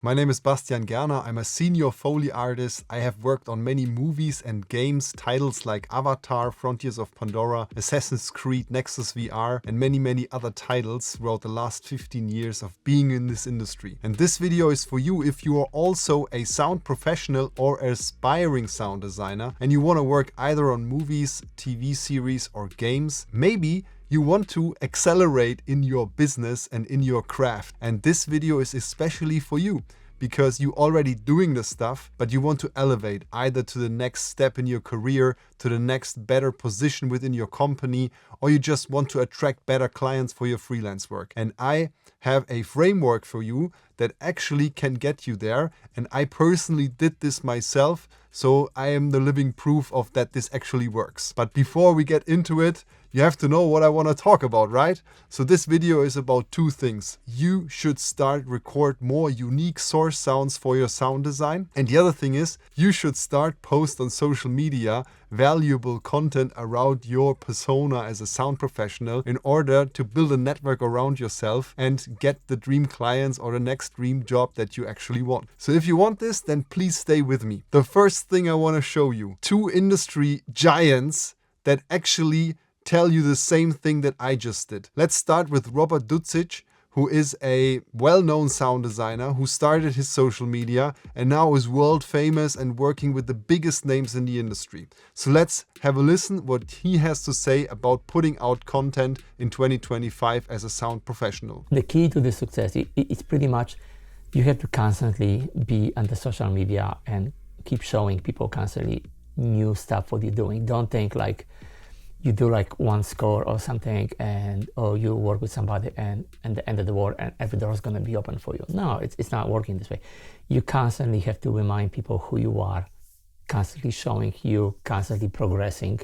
My name is Bastian Gerner. I'm a senior Foley artist. I have worked on many movies and games, titles like Avatar, Frontiers of Pandora, Assassin's Creed, Nexus VR, and many other titles throughout the last 15 years of being in this industry. And this video is for you if you are also a sound professional or aspiring sound designer and you want to work either on movies, TV series, or games. Maybe you want to accelerate in your business and in your craft. And this video is especially for you because you're already doing the stuff, but you want to elevate either to the next step in your career, to the next better position within your company, or you just want to attract better clients for your freelance work. And I have a framework for you that actually can get you there. And I personally did this myself, so I am the living proof of that this actually works. But before we get into it, you have to know what I want to talk about, right? So this video is about two things. You should start record more unique source sounds for your sound design. And the other thing is you should start post on social media valuable content around your persona as a sound professional in order to build a network around yourself and get the dream clients or the next dream job that you actually want. So if you want this, then please stay with me. The first thing I want to show you, two industry giants that actually tell you the same thing that I just did. Let's start with Robert Ducic, who is a well-known sound designer who started his social media and now is world famous and working with the biggest names in the industry. So let's have a listen what he has to say about putting out content in 2025 as a sound professional. The key to the success is pretty much you have to constantly be on the social media and keep showing people constantly new stuff what you're doing. Don't think like you do like one score or something or you work with somebody and at the end of the world and every door is going to be open for you. No, it's not working this way. You constantly have to remind people who you are, constantly showing you, constantly progressing,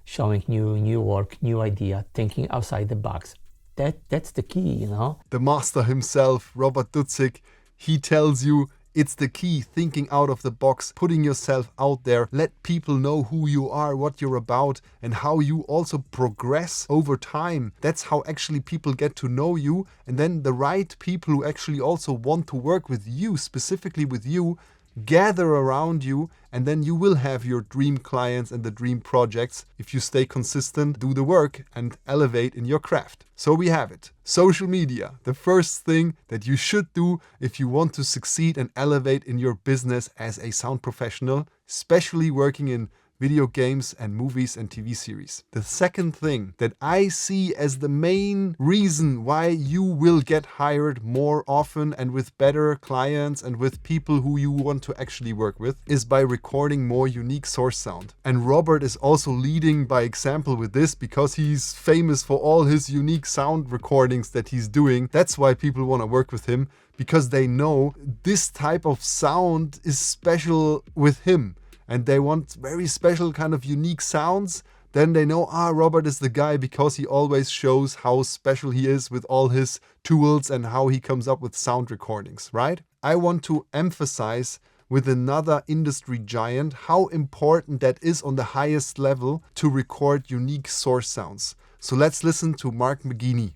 showing new work, new idea, thinking outside the box. That's the key, you know. The master himself, Robert Ducic, he tells you it's the key, thinking out of the box, putting yourself out there, let people know who you are, what you're about, and how you also progress over time. That's how actually people get to know you. And then the right people who actually also want to work with you, specifically with you, gather around you, and then you will have your dream clients and the dream projects if you stay consistent, do the work, and elevate in your craft. So we have it. Social media, the first thing that you should do if you want to succeed and elevate in your business as a sound professional, especially working in video games and movies and TV series. The second thing that I see as the main reason why you will get hired more often and with better clients and with people who you want to actually work with is by recording more unique source sound. And Robert is also leading by example with this because he's famous for all his unique sound recordings that he's doing. That's why people want to work with him, because they know this type of sound is special with him. And they want very special kind of unique sounds, then they know, Robert is the guy because he always shows how special he is with all his tools and how he comes up with sound recordings, right? I want to emphasize with another industry giant how important that is on the highest level to record unique source sounds. So let's listen to Mark McGeaney.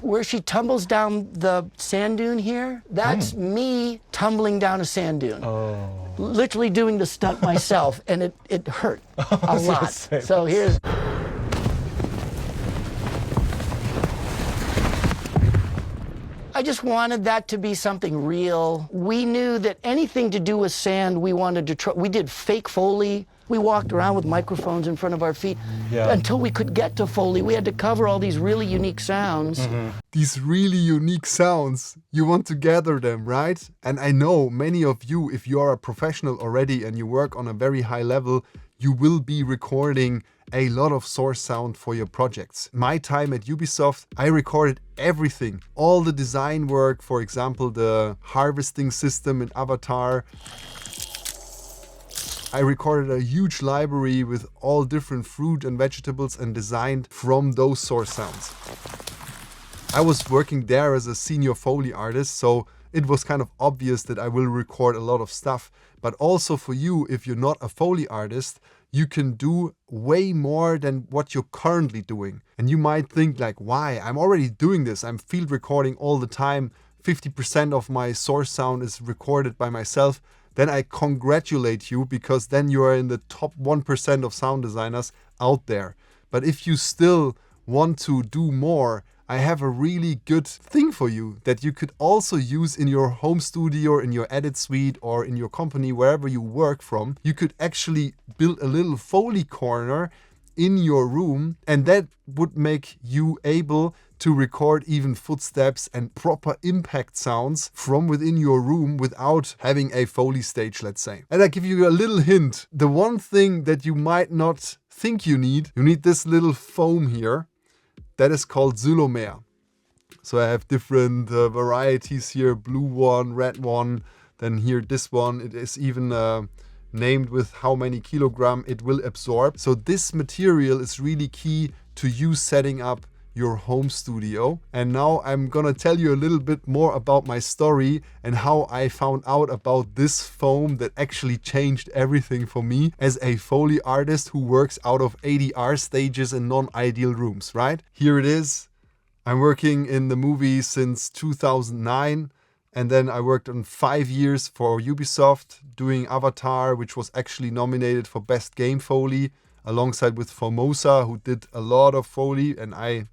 Where she tumbles down the sand dune here, that's me tumbling down a sand dune. Literally doing the stunt myself, and it hurt a lot. So here's... I just wanted that to be something real. We knew that anything to do with sand, we wanted to try. We did fake Foley. We walked around with microphones in front of our feet until we could get to Foley. We had to cover all these really unique sounds. These really unique sounds, you want to gather them, right? And I know many of you, if you are a professional already and you work on a very high level, you will be recording a lot of source sound for your projects. My time at Ubisoft, I recorded everything. All the design work, for example, the harvesting system in Avatar. I recorded a huge library with all different fruit and vegetables and designed from those source sounds. I was working there as a senior Foley artist, so it was kind of obvious that I will record a lot of stuff. But also for you, if you're not a Foley artist, you can do way more than what you're currently doing. And you might think like, why? I'm already doing this. I'm field recording all the time 50% of my source sound is recorded by myself, then I congratulate you, because then you are in the top 1% of sound designers out there. But if you still want to do more, I have a really good thing for you that you could also use in your home studio, in your edit suite, or in your company, wherever you work from. You could actually build a little Foley corner in your room, and that would make you able to record even footsteps and proper impact sounds from within your room without having a Foley stage, let's say. And I give you a little hint. The one thing that you might not think you need this little foam here. That is called Xylomer. So I have different varieties here, blue one, red one, then here this one. It is even named with how many kilogram it will absorb. So this material is really key to you setting up your home studio. And now I'm gonna tell you a little bit more about my story and how I found out about this foam that actually changed everything for me as a Foley artist who works out of ADR stages in non-ideal rooms, right? Here it is. I'm working in the movie since 2009. And then I worked on 5 years for Ubisoft doing Avatar, which was actually nominated for Best Game Foley, alongside with Formosa, who did a lot of Foley, and I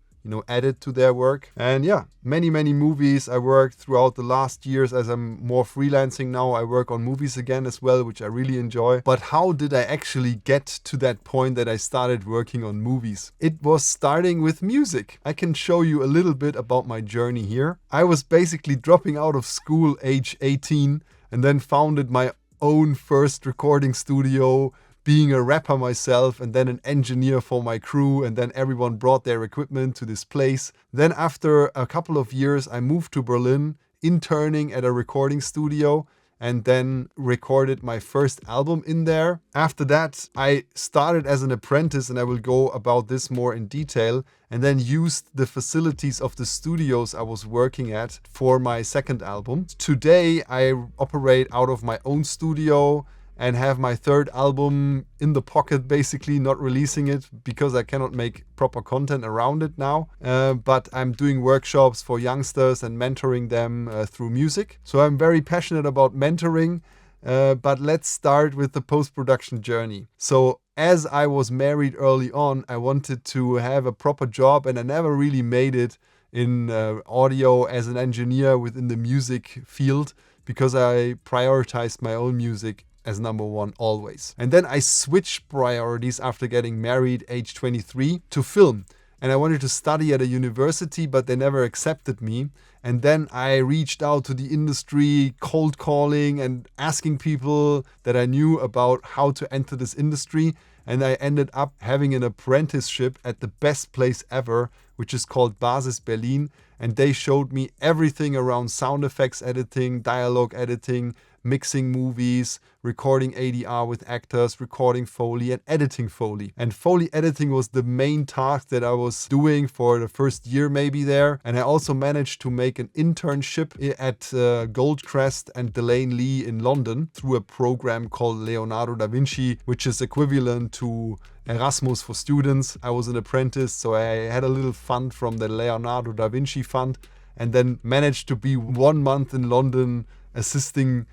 added to their work. And yeah, many movies I worked throughout the last years. As I'm more freelancing now, I work on movies again as well, which I really enjoy. But how did I actually get to that point that I started working on movies? It was starting with music. I can show you a little bit about my journey here. I was basically dropping out of school age 18 and then founded my own first recording studio, being a rapper myself and then an engineer for my crew, and then everyone brought their equipment to this place. Then after a couple of years, I moved to Berlin, interning at a recording studio, and then recorded my first album in there. After that, I started as an apprentice, and I will go about this more in detail, and then used the facilities of the studios I was working at for my second album. Today, I operate out of my own studio and have my third album in the pocket, basically not releasing it because I cannot make proper content around it now. But I'm doing workshops for youngsters and mentoring them through music. So I'm very passionate about mentoring, but let's start with the post-production journey. So as I was married early on, I wanted to have a proper job, and I never really made it in audio as an engineer within the music field because I prioritized my own music as number one always. And then I switched priorities after getting married age 23 to film. And I wanted to study at a university, but they never accepted me. And then I reached out to the industry, cold calling and asking people that I knew about how to enter this industry. And I ended up having an apprenticeship at the best place ever, which is called Basis Berlin. And they showed me everything around sound effects editing, dialogue editing, mixing movies, recording ADR with actors, recording Foley and editing Foley. And Foley editing was the main task that I was doing for the first year maybe there. And I also managed to make an internship at Goldcrest and Delane Lee in London through a program called Leonardo da Vinci, which is equivalent to Erasmus for students. I was an apprentice, so I had a little fund from the Leonardo da Vinci fund, and then managed to be 1 month in London assisting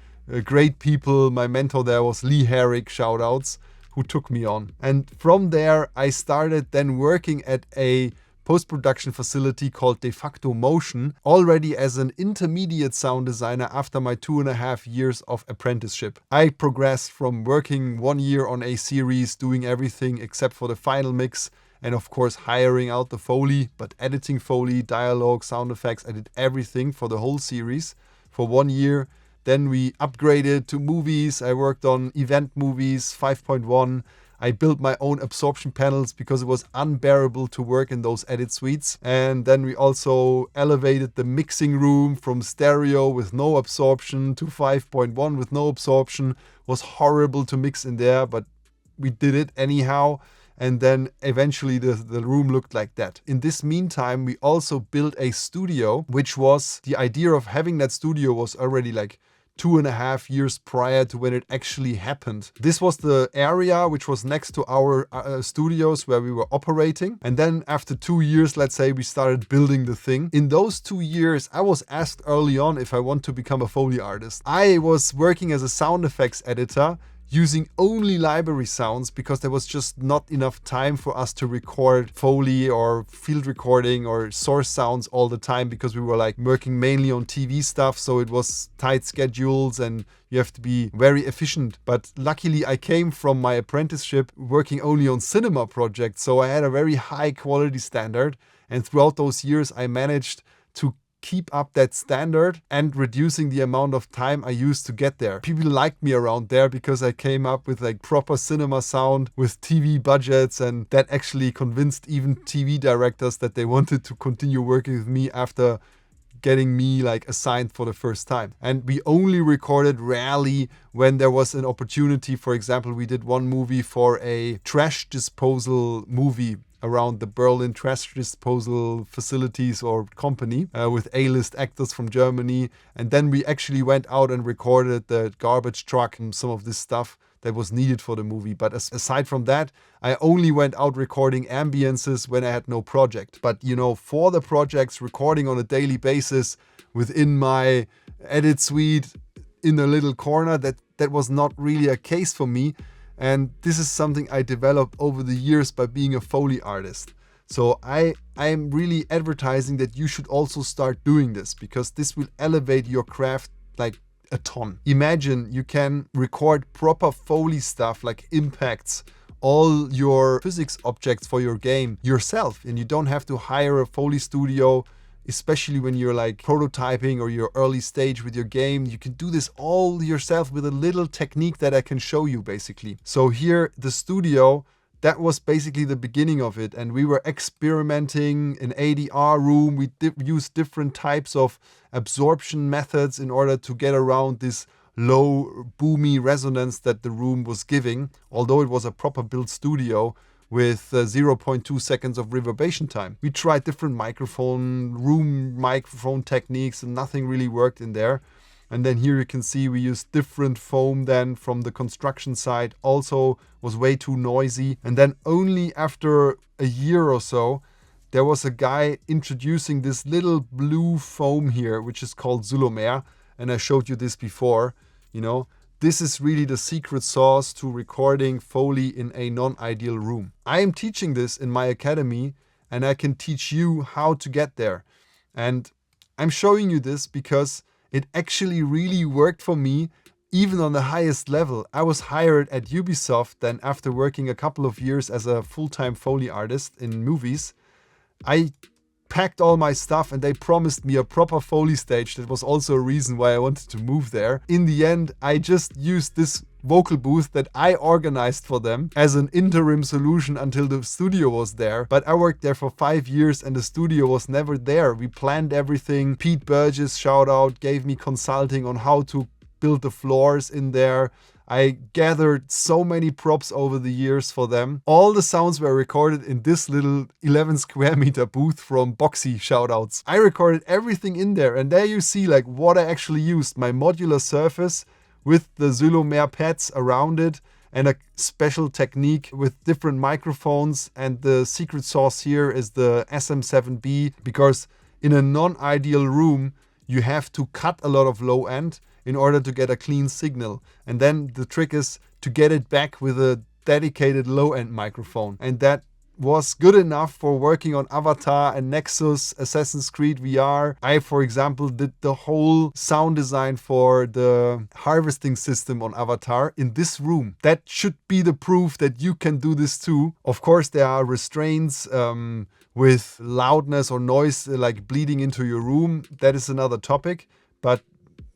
great people. My mentor there was Lee Herrick, shoutouts, who took me on. And from there, I started then working at a post-production facility called De Facto Motion, already as an intermediate sound designer after my 2.5 years of apprenticeship. I progressed from working 1 year on a series, doing everything except for the final mix, and of course hiring out the Foley, but editing Foley, dialogue, sound effects. I did everything for the whole series for 1 year. Then we upgraded to movies. I worked on event movies, 5.1. I built my own absorption panels because it was unbearable to work in those edit suites. And then we also elevated the mixing room from stereo with no absorption to 5.1 with no absorption. It was horrible to mix in there, but we did it anyhow. And then eventually the room looked like that. In this meantime, we also built a studio, which was, the idea of having that studio was already like 2.5 years prior to when it actually happened. This was the area which was next to our studios where we were operating. And then after 2 years, let's say, we started building the thing. In those 2 years, I was asked early on if I want to become a Foley artist. I was working as a sound effects editor, using only library sounds because there was just not enough time for us to record Foley or field recording or source sounds all the time, because we were like working mainly on TV stuff. So it was tight schedules and you have to be very efficient. But luckily I came from my apprenticeship working only on cinema projects. So I had a very high quality standard. And throughout those years, I managed to keep up that standard and reducing the amount of time I used to get there. People liked me around there because I came up with like proper cinema sound with TV budgets, and that actually convinced even TV directors that they wanted to continue working with me after getting me like assigned for the first time. And we only recorded rarely when there was an opportunity. For example, we did one movie for a trash disposal movie around the Berlin trash disposal facilities or company with A-list actors from Germany. And then we actually went out and recorded the garbage truck and some of this stuff that was needed for the movie. But aside from that, I only went out recording ambiences when I had no project. But you know, for the projects, recording on a daily basis within my edit suite in a little corner, that was not really a case for me. And this is something I developed over the years by being a Foley artist. So I'm really advertising that you should also start doing this, because this will elevate your craft like a ton. Imagine you can record proper Foley stuff like impacts, all your physics objects for your game yourself, and you don't have to hire a Foley studio. Especially when you're like prototyping or you're early stage with your game, you can do this all yourself with a little technique that I can show you basically. So here, the studio, that was basically the beginning of it. And we were experimenting in ADR room. We used different types of absorption methods in order to get around this low boomy resonance that the room was giving, although it was a proper built studio with 0.2 seconds of reverberation time. We tried different room microphone techniques, and nothing really worked in there. And then here you can see we used different foam then from the construction side, also was way too noisy. And then only after a year or so, there was a guy introducing this little blue foam here, which is called Zulomer. And I showed you this before, you know. This is really the secret sauce to recording Foley in a non-ideal room. I am teaching this in my academy, and I can teach you how to get there. And I'm showing you this because it actually really worked for me, even on the highest level. I was hired at Ubisoft, then after working a couple of years as a full-time Foley artist in movies, I packed all my stuff and they promised me a proper Foley stage. That was also a reason why I wanted to move there. In the end, I just used this vocal booth that I organized for them as an interim solution until the studio was there. But I worked there for 5 years and the studio was never there. We planned everything. Pete Burgess, shout out, gave me consulting on how to build the floors in there. I gathered so many props over the years for them. All the sounds were recorded in this little 11 square meter booth from Boxy, shoutouts. I recorded everything in there, and there you see like what I actually used. My modular surface with the Zulomer pads around it and a special technique with different microphones. And the secret sauce here is the SM7B, because in a non-ideal room, you have to cut a lot of low end in order to get a clean signal. And then the trick is to get it back with a dedicated low-end microphone. And that was good enough for working on Avatar and Nexus, Assassin's Creed VR. I, for example, did the whole sound design for the harvesting system on Avatar in this room. That should be the proof that you can do this too. Of course, there are restraints with loudness or noise like bleeding into your room. That is another topic. But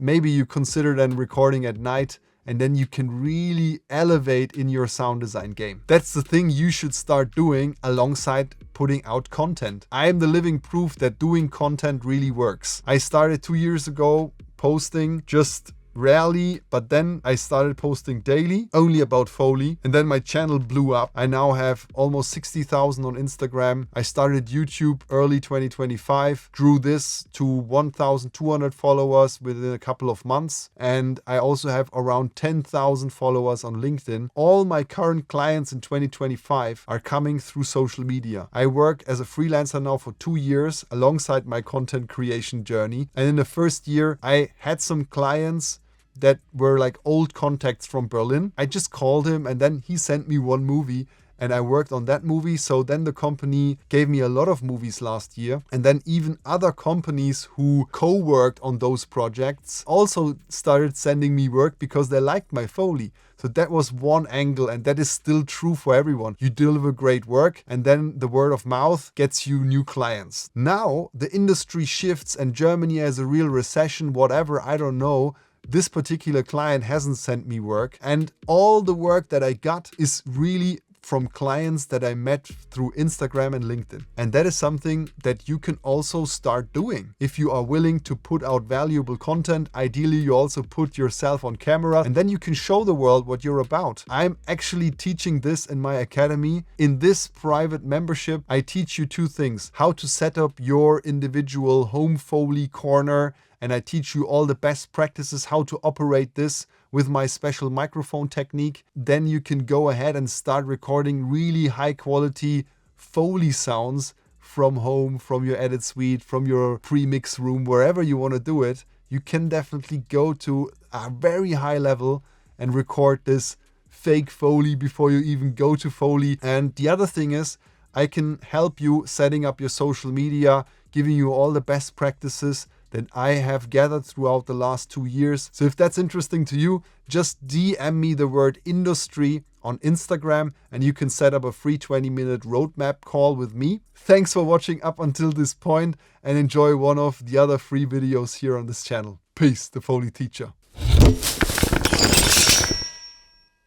maybe you consider then recording at night, and then you can really elevate in your sound design game. That's the thing you should start doing alongside putting out content. I am the living proof that doing content really works. I started 2 years ago posting just rarely, but then I started posting daily, only about Foley, and then my channel blew up. I now have almost 60,000 on Instagram. I started YouTube early 2025, grew this to 1,200 followers within a couple of months, and I also have around 10,000 followers on LinkedIn. All my current clients in 2025 are coming through social media. I work as a freelancer now for 2 years alongside my content creation journey, and in the first year I had some clients that were like old contacts from Berlin. I just called him and then he sent me one movie and I worked on that movie. So then the company gave me a lot of movies last year. And then even other companies who co-worked on those projects also started sending me work because they liked my Foley. So that was one angle, and that is still true for everyone. You deliver great work and then the word of mouth gets you new clients. Now the industry shifts and Germany has a real recession, whatever, I don't know. This particular client hasn't sent me work, and all the work that I got is really from clients that I met through Instagram and LinkedIn. And that is something that you can also start doing. If you are willing to put out valuable content, ideally you also put yourself on camera and then you can show the world what you're about. I'm actually teaching this in my academy. In this private membership, I teach you 2 things: how to set up your individual home Foley corner, and I teach you all the best practices, how to operate this with my special microphone technique. Then you can go ahead and start recording really high quality Foley sounds from home, from your edit suite, from your pre-mix room, wherever you want to do it. You can definitely go to a very high level and record this fake Foley before you even go to Foley. And the other thing is, I can help you setting up your social media, giving you all the best practices that I have gathered throughout the last 2 years. So if that's interesting to you, just DM me the word industry on Instagram and you can set up a free 20-minute roadmap call with me. Thanks for watching up until this point and enjoy one of the other free videos here on this channel. Peace, the Foley teacher.